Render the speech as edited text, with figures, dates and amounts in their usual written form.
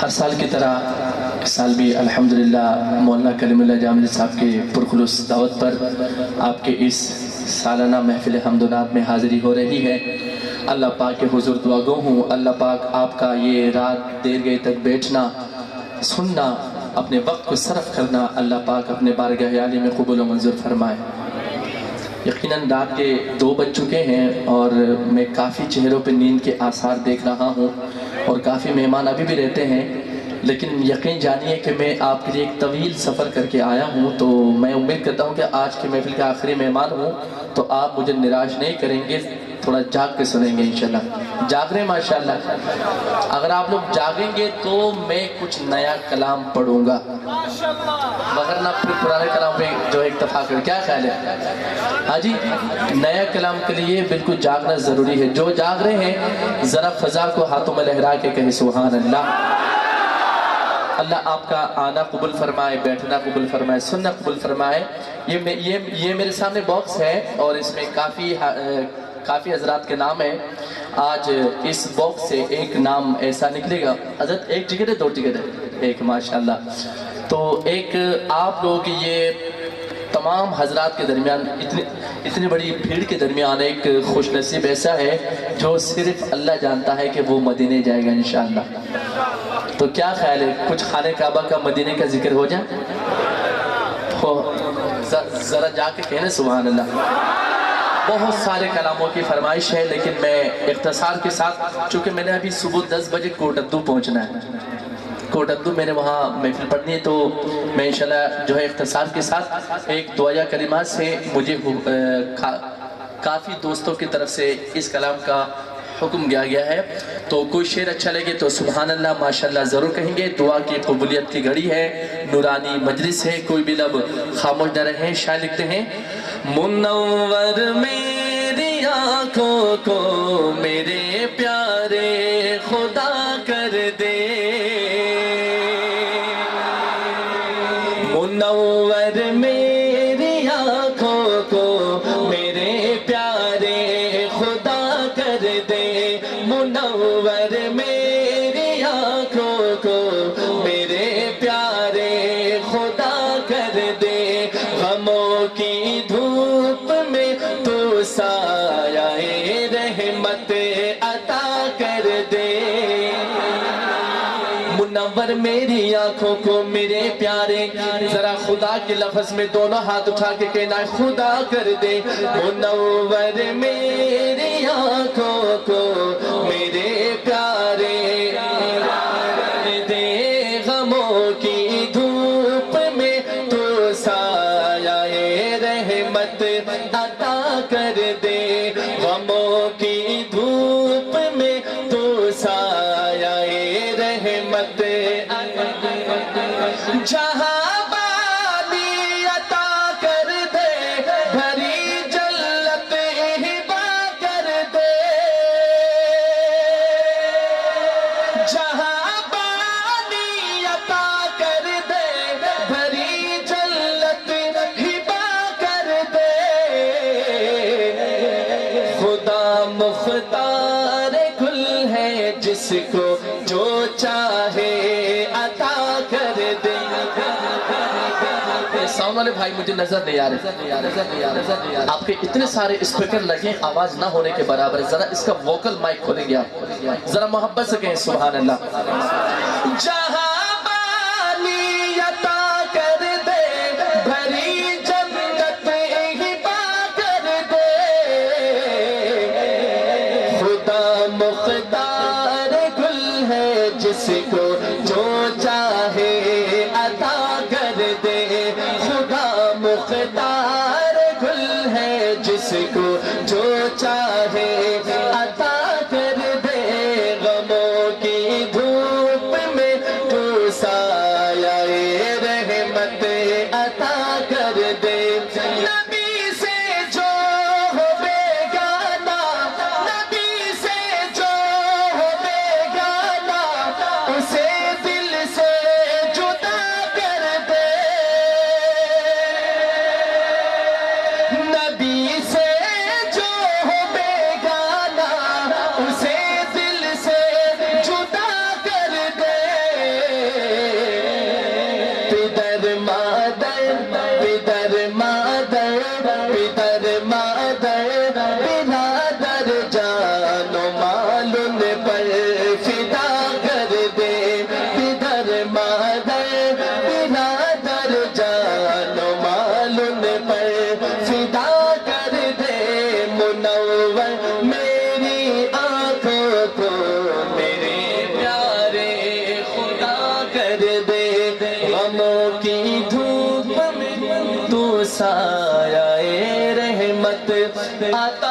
ہر سال کی طرح اس سال بھی الحمدللہ مولانا کلیم اللہ جامعی صاحب کے پرخلوص دعوت پر آپ کے اس سالانہ محفل حمد و نعت میں حاضری ہو رہی ہے۔ اللہ پاک کے حضور دعا گو ہوں، اللہ پاک آپ کا یہ رات دیر گئے تک بیٹھنا، سننا، اپنے وقت کو صرف کرنا اللہ پاک اپنے بارگاہ عالی میں قبول و منظور فرمائے۔ یقیناً رات کے 2 بج چکے ہیں اور میں کافی چہروں پہ نیند کے آثار دیکھ رہا ہوں اور کافی مہمان ابھی بھی رہتے ہیں، لیکن یقین جانیے کہ میں آپ کے لیے ایک طویل سفر کر کے آیا ہوں، تو میں امید کرتا ہوں کہ آج کے محفل کا آخری مہمان ہوں تو آپ مجھے نراش نہیں کریں گے، تھوڑا جاگ کے سنیں گے انشاءاللہ۔ جاگ رہے ہیں ماشاءاللہ؟ اگر آپ لوگ جاگیں گے تو میں کچھ نیا کلام پڑھوں گا، مگر نہ پھر پرانے کلام پہ جو اکتفا کریں۔ کیا خیال ہے؟ ہاں جی، نیا کلام کے لیے بالکل جاگنا ضروری ہے۔ جو جاگ رہے ہیں ذرا فضا کو ہاتھوں میں لہرا کے کہیں سبحان اللہ۔ اللہ آپ کا آنا قبول فرمائے، بیٹھنا قبول فرمائے، سننا قبول فرمائے۔ یہ میرے سامنے باکس ہے اور اس میں کافی حضرات کے نام ہیں۔ آج اس باکس سے ایک نام ایسا نکلے گا، حضرت ایک ٹکٹ ہے 2 ٹکٹ ہے؟ ایک، ماشاءاللہ۔ تو ایک آپ لوگوں کی یہ تمام حضرات کے درمیان اتنی بڑی بھیڑ کے درمیان ایک خوش نصیب ایسا ہے جو صرف اللہ جانتا ہے کہ وہ مدینے جائے گا انشاءاللہ۔ تو کیا خیال ہے کچھ خانہ کعبہ کا مدینے کا ذکر ہو جائے؟ ذرا جا کے کہنے سبحان اللہ۔ بہت سارے کلاموں کی فرمائش ہے لیکن میں اختصار کے ساتھ، چونکہ میں نے ابھی صبح 10 بجے کوٹدو پہنچنا ہے، کوٹدو میں نے وہاں محفل پڑھنی ہے، تو میں انشاءاللہ جو ہے اختصار کے ساتھ ایک دعائیہ کلمات سے مجھے کافی دوستوں کی طرف سے اس کلام کا حکم دیا گیا ہے، تو کوئی شعر اچھا لگے تو سبحان اللہ ماشاءاللہ ضرور کہیں گے۔ دعا کی قبولیت کی گھڑی ہے، نورانی مجلس ہے، کوئی بھی لب خاموش نہ رہیں۔ شاعر لکھتے ہیں، منور میری آنکھوں کو میرے پیارے خدا کر دے، منور میری آنکھوں کو میرے پیارے خدا کر دے، منور میری آنکھوں کو میرے پیارے خدا کر دے، غموں کی دھوپ میں تو سایہ رحمت عطا کر دے، منور میری آنکھوں کو میرے پیارے، ذرا خدا کے لفظ میں دونوں ہاتھ اٹھا کے کہنا ہے خدا کر دے، منور میری آنکھوں کو میرے پیارے دے، غموں کی دھوپ میں تو سایہ رحمت عطا کر دے، غموں کی دھوپ میں تو سایہ رحمت جہاں بانی عطا کر دے، بھری جلت ہبا کر دے، جہاں بانی عطا کر دے، بھری جلت ہبا کر دے، خدا مختار کل ہے جس کو جو چاہے عطا کر دے۔ ساؤنڈ والے بھائی مجھے نظر نہیں آ رہے، آپ کے اتنے سارے اسپیکر لگے آواز نہ ہونے کے برابر، ذرا اس کا ووکل مائک کھولیں گے آپ، ذرا محبت سے کہیں سبحان اللہ۔ جہاں بانی عطا کر دے، بھری جنت ہبا کر دے، خدا مختار گل ہے جس کو جو چاہے عطا کر دے، خدا مختار گل ہے جس کو جو چاہے عطا کر دے، غموں کی دھوپ میں تو سایہ رحمت عطا کر دے، نبی سے جو ہو بیگانہ، نبی سے جو ہو بیگانہ، اسے دل سے جدا کر دے، نبی سے جو ہو بیگانہ، اسے دل سے جدا کر دے، سایہ رحمت عطا